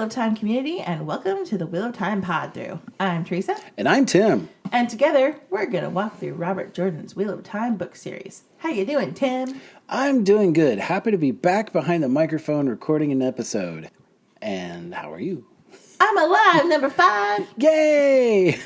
of Time community, and welcome to the Wheel of Time Pod-Thru. I'm Teresa. And I'm Tim. And together, we're going to walk through Robert Jordan's Wheel of Time book series. How you doing, Tim? I'm doing good. Happy to be back behind the microphone recording an episode. And how are you? I'm alive, number 5. Yay!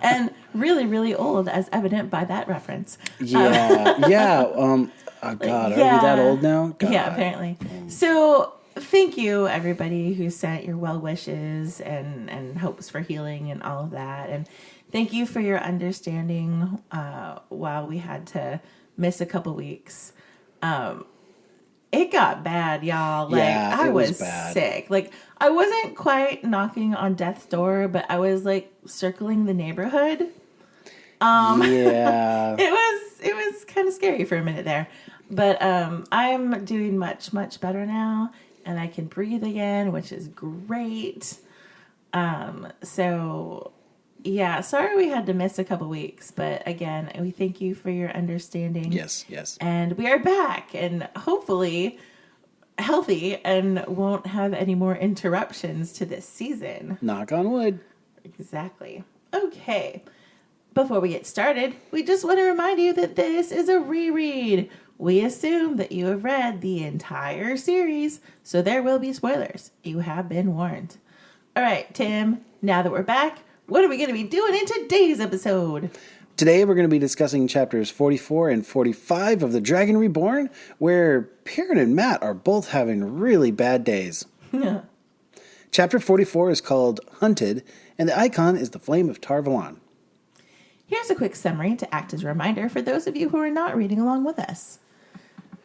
And really, really old, as evident by that reference. Oh God, are we that old now? God. Yeah, apparently. So, thank you, everybody who sent your well wishes and hopes for healing and all of that. And thank you for your understanding while we had to miss a couple weeks. It got bad, y'all. Like, yeah, I was bad. sick. Like, I wasn't quite knocking on death's door, but I was like circling the neighborhood. Yeah. It was kind of scary for a minute there. But I'm doing much, much better now, and I can breathe again, which is great. So, yeah, sorry we had to miss a couple weeks, but again, we thank you for your understanding. Yes. And we are back, and hopefully healthy, and won't have any more interruptions to this season. Knock on wood. Exactly. Okay. Before we get started, we just want to remind you that this is a reread. We assume that you have read the entire series, so there will be spoilers. You have been warned. All right, Tim, now that we're back, what are we going to be doing in today's episode? Today we're going to be discussing chapters 44 and 45 of the Dragon Reborn, where Perrin and Matt are both having really bad days. Chapter 44 is called Hunted, and the icon is the Flame of Tar-Valon. Here's a quick summary to act as a reminder for those of you who are not reading along with us.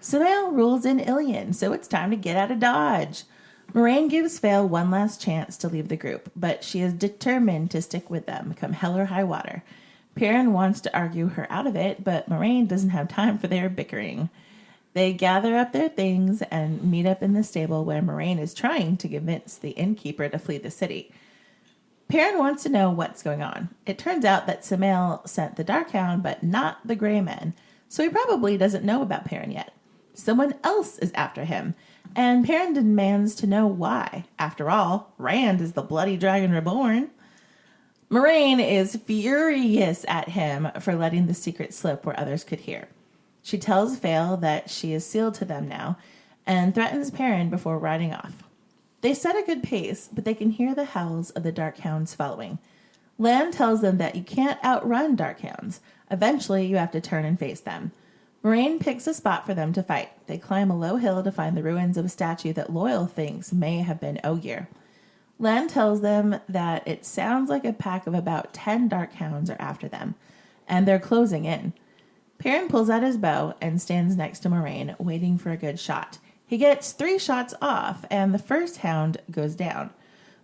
Caemlyn rules in Ilion, so it's time to get out of Dodge. Moiraine gives Fael one last chance to leave the group, but she is determined to stick with them, come hell or high water. Perrin wants to argue her out of it, but Moiraine doesn't have time for their bickering. They gather up their things and meet up in the stable where Moiraine is trying to convince the innkeeper to flee the city. Perrin wants to know what's going on. It turns out that Caemlyn sent the Darkhound, but not the Grey Men, so he probably doesn't know about Perrin yet. Someone else is after him, and Perrin demands to know why. After all, Rand is the bloody Dragon Reborn. Moiraine is furious at him for letting the secret slip where others could hear. She tells Fael that she is sealed to them now, and threatens Perrin before riding off. They set a good pace, but they can hear the howls of the Darkhounds following. Lan tells them that you can't outrun Darkhounds. Eventually, you have to turn and face them. Moiraine picks a spot for them to fight. They climb a low hill to find the ruins of a statue that Loyal thinks may have been Ogier. Lan tells them that it sounds like a pack of about 10 Darkhounds are after them, and they're closing in. Perrin pulls out his bow and stands next to Moiraine, waiting for a good shot. He gets 3 shots off, and the first hound goes down.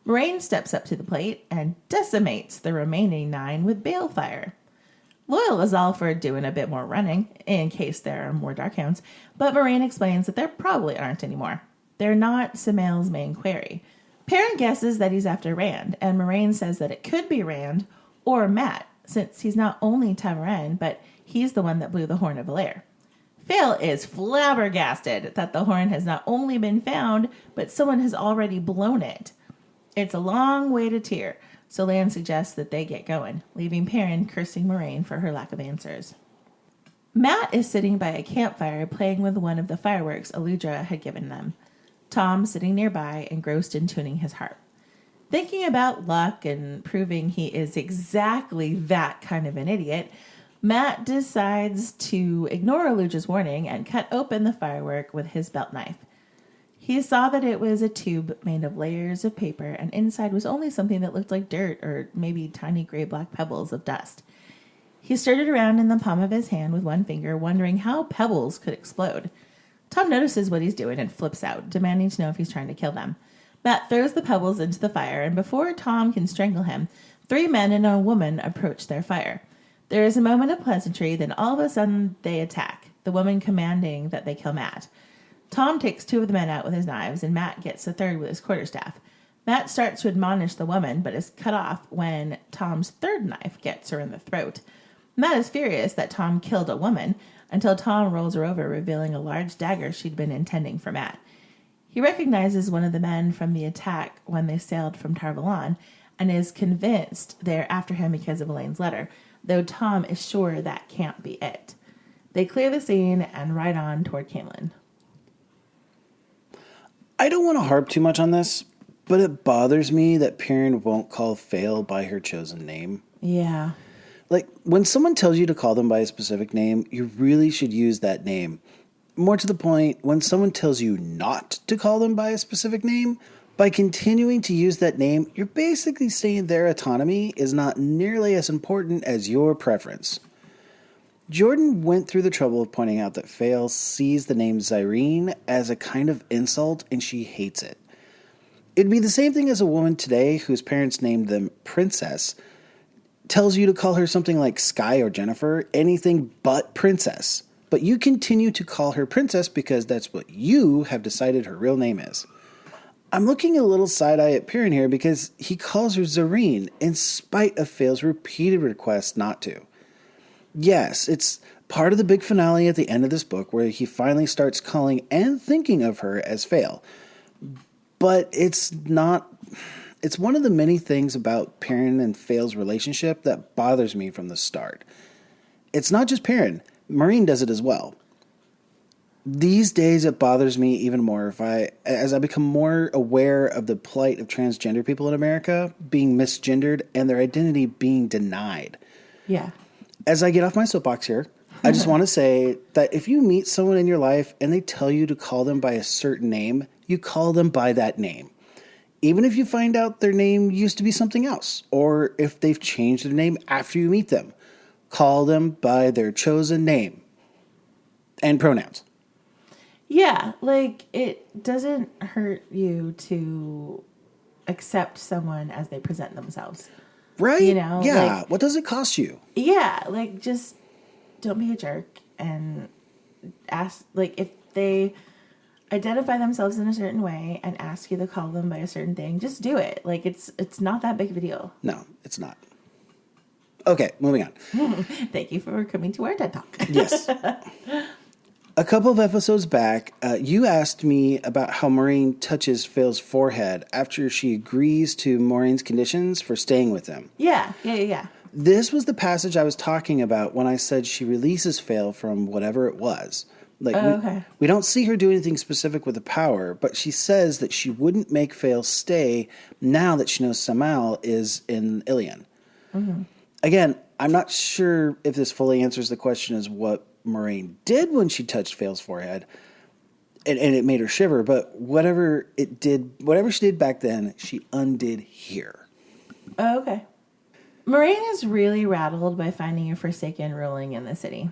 Moiraine steps up to the plate and decimates the remaining 9 with balefire. Loyal is all for doing a bit more running, in case there are more Darkhounds, but Moiraine explains that there probably aren't anymore. They're not Caemlyn's main quarry. Perrin guesses that he's after Rand, and Moiraine says that it could be Rand or Matt, since he's not only Tamarin, but he's the one that blew the Horn of Valair. Fael is flabbergasted that the horn has not only been found, but someone has already blown it. It's a long way to Tyr, so Lan suggests that they get going, leaving Perrin cursing Moiraine for her lack of answers. Matt is sitting by a campfire playing with one of the fireworks Aludra had given them. Tom sitting nearby, engrossed in tuning his harp. Thinking about luck and proving he is exactly that kind of an idiot, Matt decides to ignore Aludra's warning and cut open the firework with his belt knife. He saw that it was a tube made of layers of paper, and inside was only something that looked like dirt or maybe tiny gray-black pebbles of dust. He stirred it around in the palm of his hand with one finger, wondering how pebbles could explode. Tom notices what he's doing and flips out, demanding to know if he's trying to kill them. Matt throws the pebbles into the fire, and before Tom can strangle him, 3 men and a woman approach their fire. There is a moment of pleasantry, then all of a sudden they attack, the woman commanding that they kill Matt. Tom takes 2 of the men out with his knives, and Matt gets the 3rd with his quarterstaff. Matt starts to admonish the woman, but is cut off when Tom's 3rd knife gets her in the throat. Matt is furious that Tom killed a woman, until Tom rolls her over, revealing a large dagger she'd been intending for Matt. He recognizes one of the men from the attack when they sailed from Tarvalon and is convinced they're after him because of Elaine's letter, though Tom is sure that can't be it. They clear the scene and ride on toward Caemlyn. I don't want to harp too much on this, but it bothers me that Perrin won't call Fail by her chosen name. Yeah. Like, when someone tells you to call them by a specific name, you really should use that name. More to the point, when someone tells you not to call them by a specific name, by continuing to use that name, you're basically saying their autonomy is not nearly as important as your preference. Jordan went through the trouble of pointing out that Fail sees the name Zyrene as a kind of insult and she hates it. It'd be the same thing as a woman today whose parents named them Princess tells you to call her something like Sky or Jennifer, anything but Princess. But you continue to call her Princess because that's what you have decided her real name is. I'm looking a little side-eye at Perrin here because he calls her Zyrene in spite of Fail's repeated requests not to. Yes, it's part of the big finale at the end of this book where he finally starts calling and thinking of her as Fail. But it's not... It's one of the many things about Perrin and Fail's relationship that bothers me from the start. It's not just Perrin. Moiraine does it as well. These days it bothers me even more as I become more aware of the plight of transgender people in America being misgendered and their identity being denied. Yeah. As I get off my soapbox here, I just want to say that if you meet someone in your life and they tell you to call them by a certain name, you call them by that name. Even if you find out their name used to be something else, or if they've changed their name after you meet them, call them by their chosen name and pronouns. Yeah, like, it doesn't hurt you to accept someone as they present themselves. Right? You know? Yeah. Like, what does it cost you? Yeah, like, just don't be a jerk and ask, like, if they identify themselves in a certain way and ask you to call them by a certain thing, just do it. Like, it's not that big of a deal. No, it's not. Okay, moving on. Thank you for coming to our TED Talk. Yes. A couple of episodes back, you asked me about how Moiraine touches Fail's forehead after she agrees to Moraine's conditions for staying with him. Yeah. This was the passage I was talking about when I said she releases Fail from whatever it was. Like, okay. We don't see her do anything specific with the power, but she says that she wouldn't make Fail stay now that she knows Samal is in Ilion. Mm-hmm. Again, I'm not sure if this fully answers the question as what Moiraine did when she touched Fail's forehead, and it made her shiver, but whatever she did back then, she undid here. Oh, okay. Moiraine is really rattled by finding a Forsaken ruling in the city.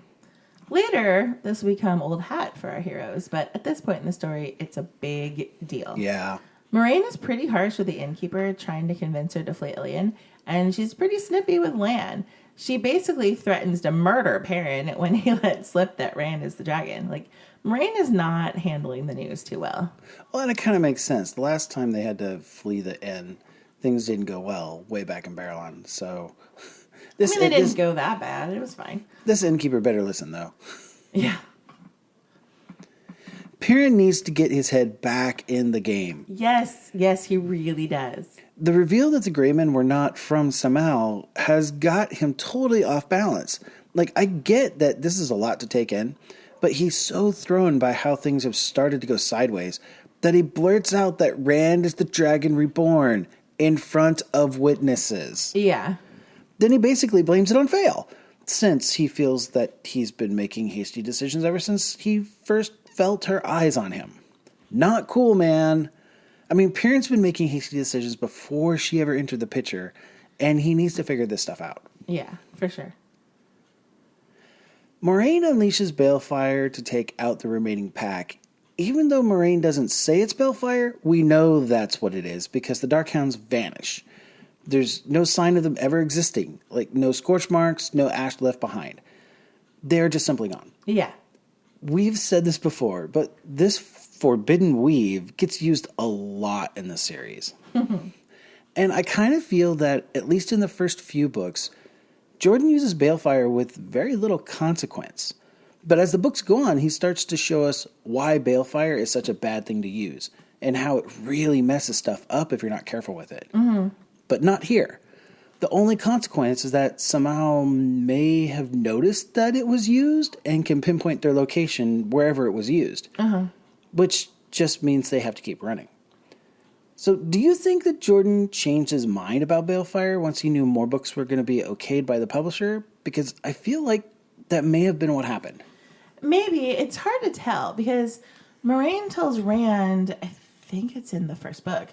Later, this will become old hat for our heroes, but at this point in the story, it's a big deal. Yeah. Moiraine is pretty harsh with the innkeeper, trying to convince her to flee Ilion, and she's pretty snippy with Lan. She basically threatens to murder Perrin when he let slip that Rand is the dragon. Like, Moiraine is not handling the news too well. Well, and it kind of makes sense. The last time they had to flee the inn, things didn't go well way back in Barrelon, so... They didn't go that bad. It was fine. This innkeeper better listen, though. Yeah. Perrin needs to get his head back in the game. Yes, he really does. The reveal that the Greymen were not from Samal has got him totally off balance. Like, I get that this is a lot to take in, but he's so thrown by how things have started to go sideways that he blurts out that Rand is the Dragon Reborn in front of witnesses. Yeah. Then he basically blames it on Fail, since he feels that he's been making hasty decisions ever since he first felt her eyes on him. Not cool, man. I mean, Perrin's been making hasty decisions before she ever entered the picture, and he needs to figure this stuff out. Yeah, for sure. Moiraine unleashes Balefire to take out the remaining pack. Even though Moiraine doesn't say it's Balefire, we know that's what it is, because the Darkhounds vanish. There's no sign of them ever existing. Like, no scorch marks, no ash left behind. They're just simply gone. Yeah. We've said this before, but this forbidden weave gets used a lot in the series. And I kind of feel that, at least in the first few books, Jordan uses Balefire with very little consequence. But as the books go on, he starts to show us why Balefire is such a bad thing to use. and how it really messes stuff up if you're not careful with it. But not here. The only consequence is that somehow may have noticed that it was used and can pinpoint their location wherever it was used. Which just means they have to keep running. So do you think that Jordan changed his mind about Balefire once he knew more books were going to be okayed by the publisher? Because I feel like that may have been what happened. Maybe. It's hard to tell because Moraine tells Rand, I think it's in the first book,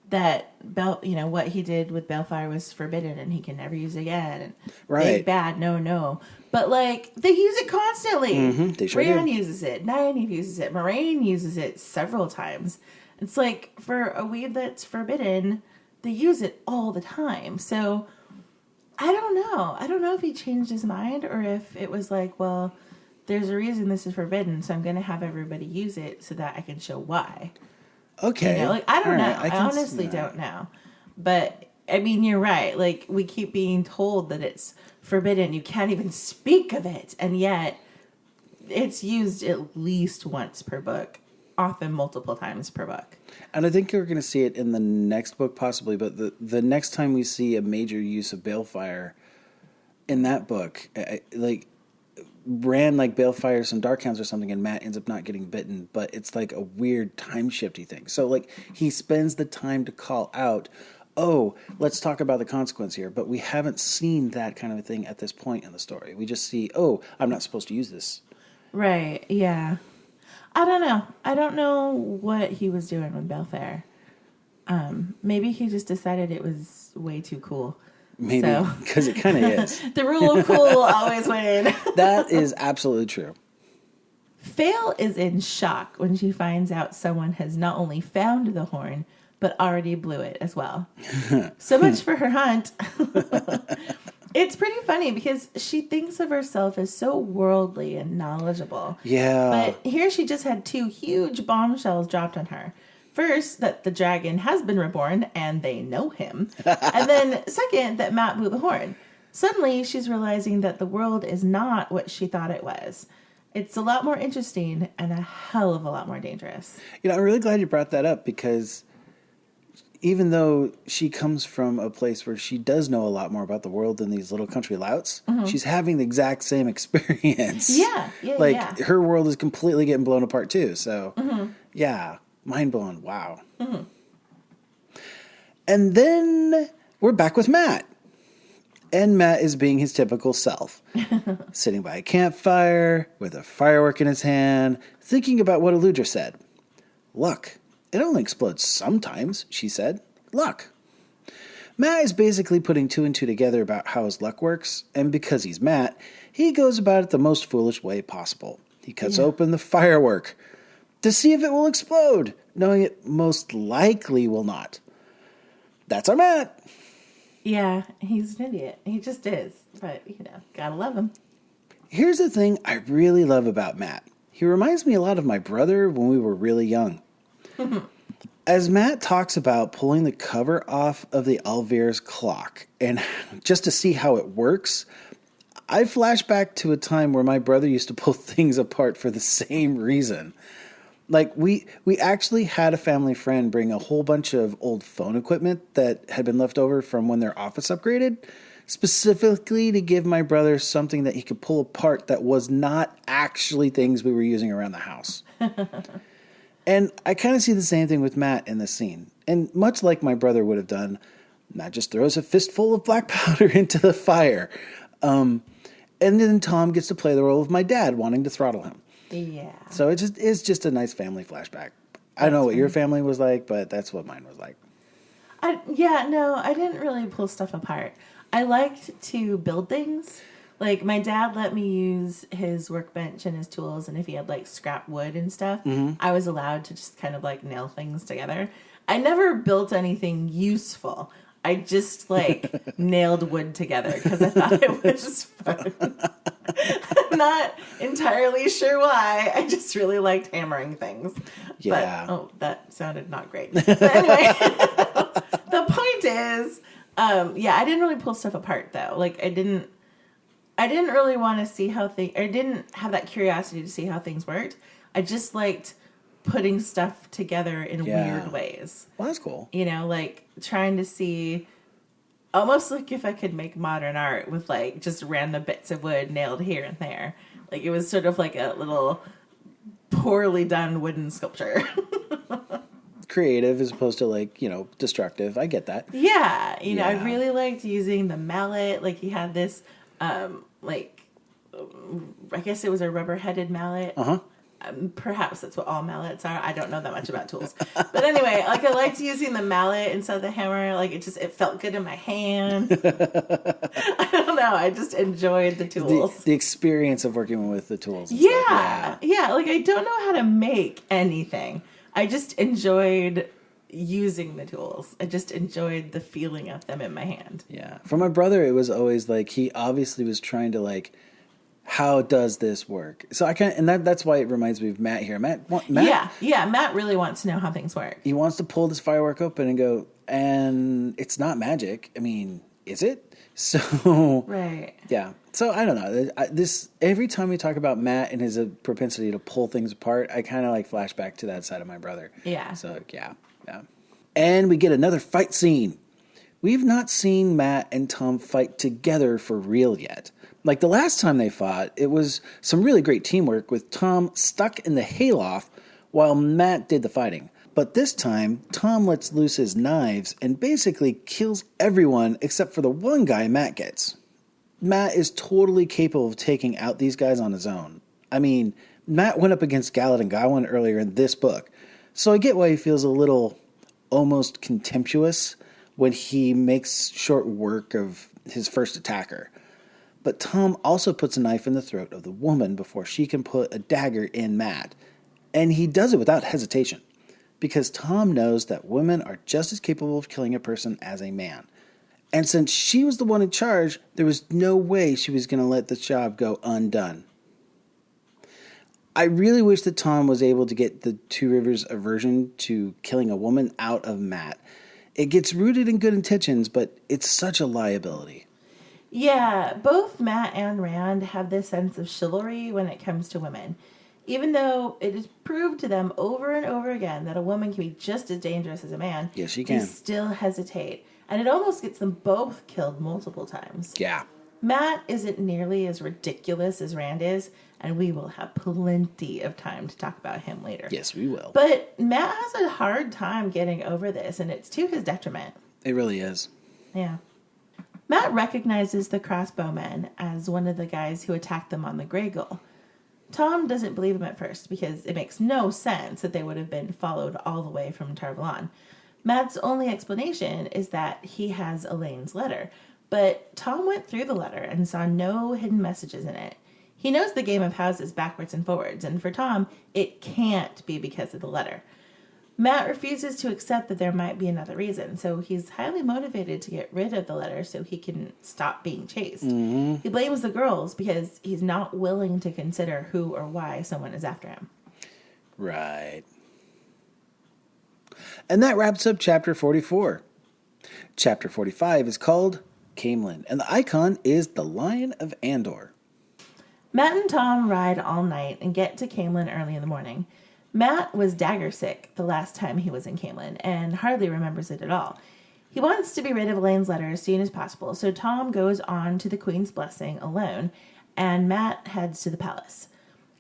that what he did with Balefire was forbidden and he can never use it again. And big, bad, no. But they use it constantly. They sure Rand do. uses it. Nynaeve uses it. Moraine uses it several times. It's for a weave that's forbidden, they use it all the time. So I don't know. I don't know if he changed his mind or if it was well, there's a reason this is forbidden, so I'm going to have everybody use it so that I can show why. Okay. I don't know. I honestly don't know. But, I mean, you're right. We keep being told that it's forbidden. You can't even speak of it. And yet, it's used at least once per book. Often multiple times per book. And I think you're going to see it in the next book possibly, but the next time we see a major use of Balefire in that book, Rand Balefire some Darkhounds or something, and Matt ends up not getting bitten, but it's a weird time shifty thing. So he spends the time to call out, oh, let's talk about the consequence here, but we haven't seen that kind of a thing at this point in the story. We just see, oh, I'm not supposed to use this. Right, yeah. I don't know. I don't know what he was doing with Balefire. Maybe he just decided it was way too cool. Maybe, because it kind of is. The rule of cool will always win. That is absolutely true. Fail is in shock when she finds out someone has not only found the horn, but already blew it as well. So much for her hunt. It's pretty funny because she thinks of herself as so worldly and knowledgeable. Yeah. But here she just had two huge bombshells dropped on her. First, that the dragon has been reborn and they know him. And then second, that Matt blew the horn. Suddenly, she's realizing that the world is not what she thought it was. It's a lot more interesting and a hell of a lot more dangerous. I'm really glad you brought that up because even though she comes from a place where she does know a lot more about the world than these little country louts, she's having the exact same experience. Yeah. Her world is completely getting blown apart too. So, yeah, mind blown. Wow. And then we're back with Matt. And Matt is being his typical self, sitting by a campfire with a firework in his hand, thinking about what Eludra said. Luck. It only explodes sometimes, she said. Luck. Matt is basically putting two and two together about how his luck works, and because he's Matt, he goes about it the most foolish way possible. He cuts open the firework to see if it will explode, knowing it most likely will not. That's our Matt. Yeah, he's an idiot. He just is. But, gotta love him. Here's the thing I really love about Matt. He reminds me a lot of my brother when we were really young. As Matt talks about pulling the cover off of the Alvear's clock and just to see how it works, I flash back to a time where my brother used to pull things apart for the same reason. We actually had a family friend bring a whole bunch of old phone equipment that had been left over from when their office upgraded, specifically to give my brother something that he could pull apart that was not actually things we were using around the house. And I kind of see the same thing with Matt in this scene. And much like my brother would have done, Matt just throws a fistful of black powder into the fire. And then Tom gets to play the role of my dad wanting to throttle him. Yeah. So it's just a nice family flashback. I don't know what your family was like, but that's what mine was like. I didn't really pull stuff apart. I liked to build things. My dad let me use his workbench and his tools, and if he had, scrap wood and stuff, I was allowed to just kind of, nail things together. I never built anything useful. I just, nailed wood together because I thought it was fun. I'm not entirely sure why. I just really liked hammering things. Yeah. But, that sounded not great. But anyway, the point is, I didn't really pull stuff apart, though. I didn't really want to see how I didn't have that curiosity to see how things worked. I just liked putting stuff together in Yeah. weird ways. Well, that's cool. You know, like trying to see, almost like if I could make modern art with like just random bits of wood nailed here and there. Like it was sort of like a little poorly done wooden sculpture. Creative as opposed to like, destructive. I get that. Yeah, I Yeah. really liked using the mallet. Like he had this, I guess it was a rubber-headed mallet. Uh-huh. Perhaps that's what all mallets are. I don't know that much about tools. But anyway, like I liked using the mallet instead of the hammer. Like it felt good in my hand. I don't know. I just enjoyed the tools. The experience of working with the tools. and Yeah. stuff. Yeah. Like I don't know how to make anything. I just enjoyed using the tools. I just enjoyed the feeling of them in my hand. Yeah. For my brother, it was always like he obviously was trying to like, how does this work? So I can't, and that's why it reminds me of Matt here. Matt. Yeah. Matt really wants to know how things work. He wants to pull this firework open and go, and it's not magic. I mean, is it? So Right. yeah. So I don't know. This every time we talk about Matt and his propensity to pull things apart, I kind of like flash back to that side of my brother. Yeah. So yeah. And we get another fight scene. We've not seen Matt and Tom fight together for real yet. Like the last time they fought, it was some really great teamwork with Tom stuck in the hayloft while Matt did the fighting. But this time, Tom lets loose his knives and basically kills everyone except for the one guy Matt gets. Matt is totally capable of taking out these guys on his own. I mean, Matt went up against Galad and Gawain earlier in this book, so I get why he feels a little almost contemptuous when he makes short work of his first attacker. But Tom also puts a knife in the throat of the woman before she can put a dagger in Matt. And he does it without hesitation, because Tom knows that women are just as capable of killing a person as a man. And since she was the one in charge, there was no way she was going to let the job go undone. I really wish that Tom was able to get the Two Rivers aversion to killing a woman out of Matt. It gets rooted in good intentions, but it's such a liability. Yeah, both Matt and Rand have this sense of chivalry when it comes to women. Even though it is proved to them over and over again that a woman can be just as dangerous as a man, Yes, she can. they still hesitate. And it almost gets them both killed multiple times. Yeah. Matt isn't nearly as ridiculous as Rand is, and we will have plenty of time to talk about him later. Yes, we will. But Matt has a hard time getting over this, and it's to his detriment. It really is. Yeah. Matt recognizes the crossbowmen as one of the guys who attacked them on the Grey Gull. Tom doesn't believe him at first because it makes no sense that they would have been followed all the way from Tar-Valon. Matt's only explanation is that he has Elaine's letter, but Tom went through the letter and saw no hidden messages in it. He knows the game of houses backwards and forwards, and for Tom, it can't be because of the letter. Matt refuses to accept that there might be another reason, so he's highly motivated to get rid of the letter so he can stop being chased. Mm-hmm. He blames the girls because he's not willing to consider who or why someone is after him. Right. And that wraps up Chapter 44. Chapter 45 is called Caemlyn, and the icon is the Lion of Andor. Matt and Tom ride all night and get to Caemlyn early in the morning. Matt was dagger sick the last time he was in Caemlyn and hardly remembers it at all. He wants to be rid of Elaine's letter as soon as possible, so Tom goes on to the Queen's Blessing alone, and Matt heads to the palace.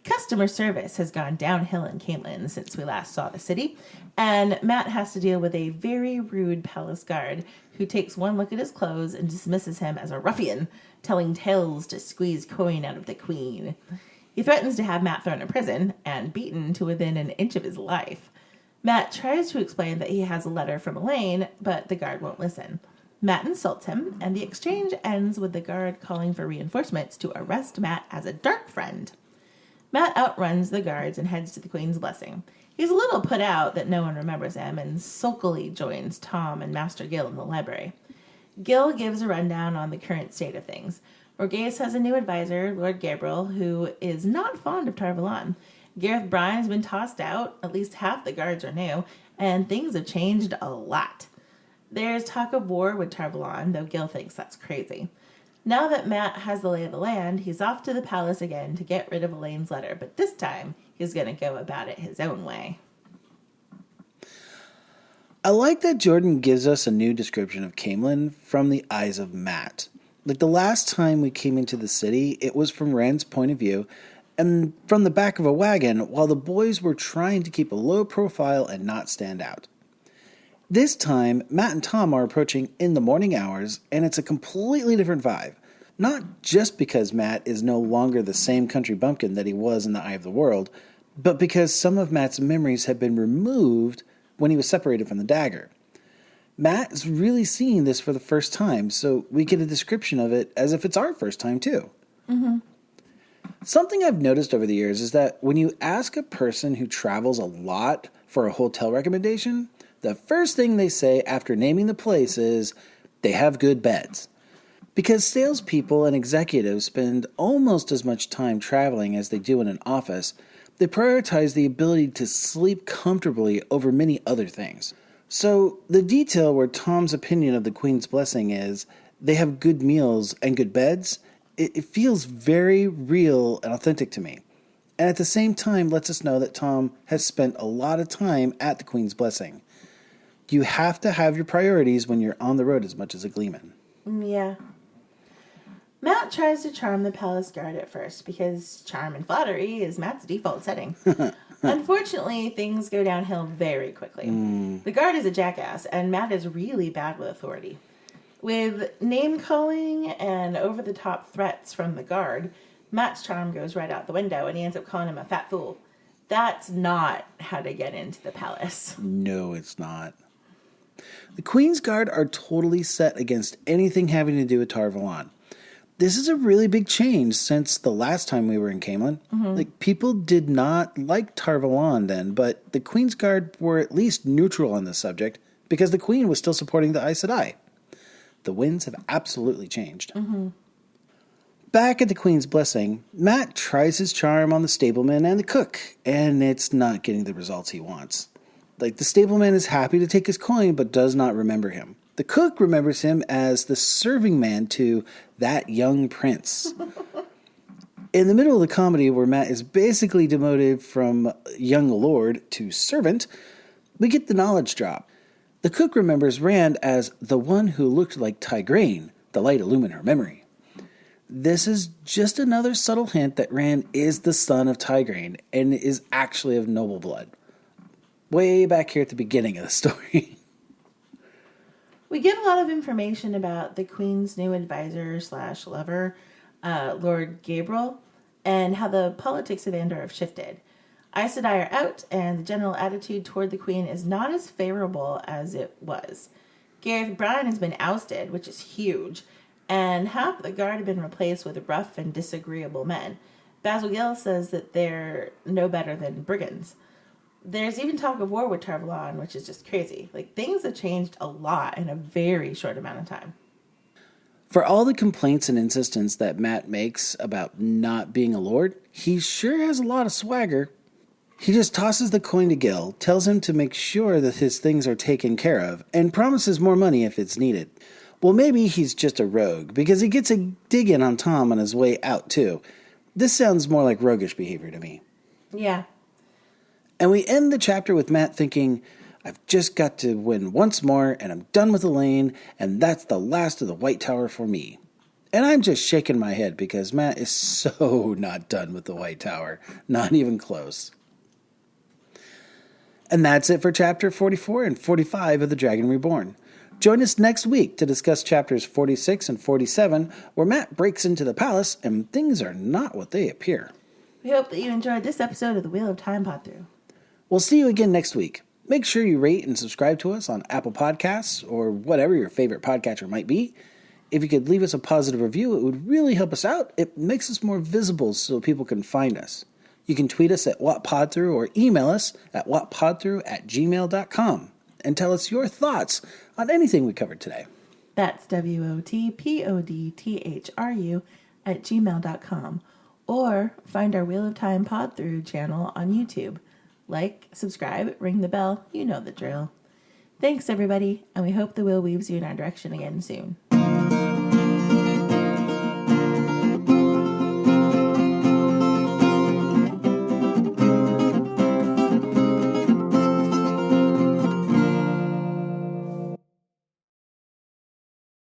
Customer service has gone downhill in Caemlyn since we last saw the city, and Matt has to deal with a very rude palace guard who takes one look at his clothes and dismisses him as a ruffian, telling tales to squeeze coin out of the Queen. He threatens to have Matt thrown in prison and beaten to within an inch of his life. Matt tries to explain that he has a letter from Elaine, but the guard won't listen. Matt insults him, and the exchange ends with the guard calling for reinforcements to arrest Matt as a dark friend. Matt outruns the guards and heads to the Queen's Blessing. He's a little put out that no one remembers him and sulkily joins Tom and Master Gil in the library. Gil gives a rundown on the current state of things. Morghese has a new advisor, Lord Gabriel, who is not fond of Tar-Valon. Gareth Bryne's been tossed out, at least half the guards are new, and things have changed a lot. There's talk of war with Tar-Valon, though Gil thinks that's crazy. Now that Matt has the lay of the land, he's off to the palace again to get rid of Elaine's letter, but this time he's going to go about it his own way. I like that Jordan gives us a new description of Caemlyn from the eyes of Matt. Like the last time we came into the city, it was from Rand's point of view and from the back of a wagon while the boys were trying to keep a low profile and not stand out. This time, Matt and Tom are approaching in the morning hours, and it's a completely different vibe. Not just because Matt is no longer the same country bumpkin that he was in the Eye of the World, but because some of Matt's memories have been removed when he was separated from the dagger. Matt is really seeing this for the first time, so we get a description of it as if it's our first time too. Mm-hmm. Something I've noticed over the years is that when you ask a person who travels a lot for a hotel recommendation, the first thing they say after naming the place is they have good beds. Because salespeople and executives spend almost as much time traveling as they do in an office, they prioritize the ability to sleep comfortably over many other things. So the detail where Tom's opinion of the Queen's blessing is they have good meals and good beds, it feels very real and authentic to me. And at the same time lets us know that Tom has spent a lot of time at the Queen's blessing. You have to have your priorities when you're on the road as much as a Gleeman. Yeah. Matt tries to charm the palace guard at first because charm and flattery is Matt's default setting. Unfortunately, things go downhill very quickly. The guard is a jackass, and Matt is really bad with authority. With name-calling and over-the-top threats from the guard, Matt's charm goes right out the window, and he ends up calling him a fat fool. That's not how to get into the palace. No, it's not. The Queen's Guard are totally set against anything having to do with Tar Valon. This is a really big change since the last time we were in Caemlyn. Like, people did not like Tar Valon then, but the Queen's Guard were at least neutral on this subject because the Queen was still supporting the Aes Sedai. The winds have absolutely changed. Back at the Queen's blessing, Matt tries his charm on the stableman and the cook, and it's not getting the results he wants. Like, the stableman is happy to take his coin, but does not remember him. The cook remembers him as the serving man to that young prince. In the middle of the comedy, where Matt is basically demoted from young lord to servant, we get the knowledge drop. The cook remembers Rand as the one who looked like Tigraine, the light illumine her memory. This is just another subtle hint that Rand is the son of Tigraine and is actually of noble blood. Way back here at the beginning of the story. We get a lot of information about the Queen's new advisor / lover, Lord Gabriel, and how the politics of Andor have shifted. Aes Sedai are out, and the general attitude toward the Queen is not as favorable as it was. Gareth Bryan has been ousted, which is huge, and half of the guard have been replaced with rough and disagreeable men. Basil Gill says that they're no better than brigands. There's even talk of war with Tar Valon, which is just crazy. Like, things have changed a lot in a very short amount of time. For all the complaints and insistence that Matt makes about not being a lord, he sure has a lot of swagger. He just tosses the coin to Gil, tells him to make sure that his things are taken care of, and promises more money if it's needed. Well, maybe he's just a rogue, because he gets a dig in on Tom on his way out, too. This sounds more like roguish behavior to me. Yeah. And we end the chapter with Matt thinking, I've just got to win once more, and I'm done with Elaine, and that's the last of the White Tower for me. And I'm just shaking my head because Matt is so not done with the White Tower. Not even close. And that's it for chapter 44 and 45 of The Dragon Reborn. Join us next week to discuss chapters 46 and 47, where Matt breaks into the palace and things are not what they appear. We hope that you enjoyed this episode of the Wheel of Time Pod-Thru. We'll see you again next week. Make sure you rate and subscribe to us on Apple Podcasts or whatever your favorite podcatcher might be. If you could leave us a positive review, it would really help us out. It makes us more visible so people can find us. You can tweet us at WhatPodThru or email us at whatpodthru@gmail.com and tell us your thoughts on anything we covered today. That's WOTPODTHRU@gmail.com. Or find our Wheel of Time Pod-Thru channel on YouTube. Like, subscribe, ring the bell, you know the drill. Thanks, everybody, and we hope the wheel weaves you in our direction again soon.